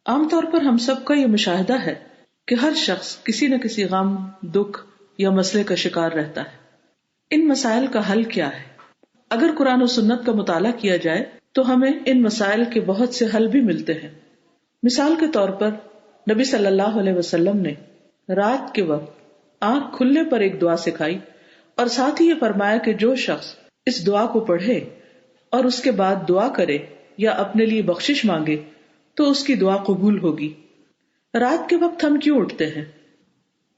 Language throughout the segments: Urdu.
عام طور پر ہم سب کا یہ مشاہدہ ہے کہ ہر شخص کسی نہ کسی غم، دکھ یا مسئلے کا شکار رہتا ہے۔ ان مسائل کا حل کیا ہے؟ اگر قرآن و سنت کا مطالعہ کیا جائے تو ہمیں ان مسائل کے بہت سے حل بھی ملتے ہیں۔ مثال کے طور پر نبی صلی اللہ علیہ وسلم نے رات کے وقت آنکھ کھلنے پر ایک دعا سکھائی اور ساتھ ہی یہ فرمایا کہ جو شخص اس دعا کو پڑھے اور اس کے بعد دعا کرے یا اپنے لیے بخشش مانگے تو اس کی دعا قبول ہوگی۔ رات کے وقت ہم کیوں اٹھتے ہیں؟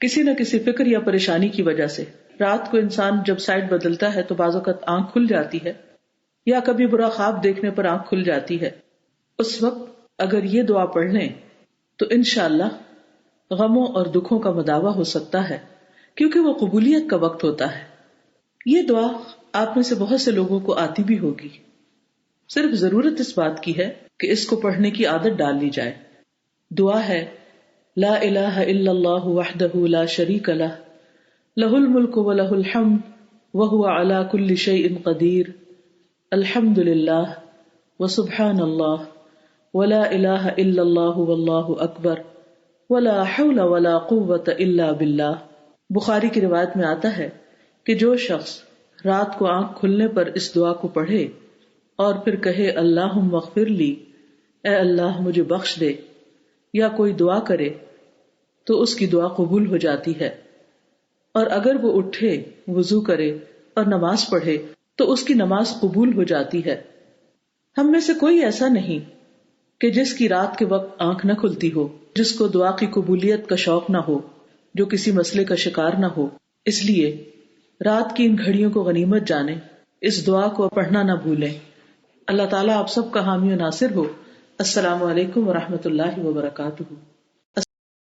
کسی نہ کسی فکر یا پریشانی کی وجہ سے۔ رات کو انسان جب سائڈ بدلتا ہے تو بعض اوقات آنکھ کھل جاتی ہے یا کبھی برا خواب دیکھنے پر آنکھ کھل جاتی ہے۔ اس وقت اگر یہ دعا پڑھ لیں تو انشاءاللہ غموں اور دکھوں کا مداوع ہو سکتا ہے، کیونکہ وہ قبولیت کا وقت ہوتا ہے۔ یہ دعا آپ میں سے بہت سے لوگوں کو آتی بھی ہوگی، صرف ضرورت اس بات کی ہے کہ اس کو پڑھنے کی عادت ڈال لی جائے۔ دعا ہے لا الہ الا اللہ وحدہ لا شریک لہ لہ الملک ولہ الحمد وہو علی کل شیء قدیر الحمد للہ وسبحان اللہ ولا الہ الا اللہ واللہ اکبر ولا حول ولا قوة الا باللہ۔ بخاری کی روایت میں آتا ہے کہ جو شخص رات کو آنکھ کھلنے پر اس دعا کو پڑھے اور پھر کہے اللہم اغفر لی، اے اللہ مجھے بخش دے، یا کوئی دعا کرے تو اس کی دعا قبول ہو جاتی ہے، اور اگر وہ اٹھے، وضو کرے اور نماز پڑھے تو اس کی نماز قبول ہو جاتی ہے۔ ہم میں سے کوئی ایسا نہیں کہ جس کی رات کے وقت آنکھ نہ کھلتی ہو، جس کو دعا کی قبولیت کا شوق نہ ہو، جو کسی مسئلے کا شکار نہ ہو۔ اس لیے رات کی ان گھڑیوں کو غنیمت جانیں، اس دعا کو پڑھنا نہ بھولیں۔ اللہ تعالیٰ آپ سب کا حامی و ناصر ہو۔ السلام علیکم ورحمۃ اللہ وبرکاتہ۔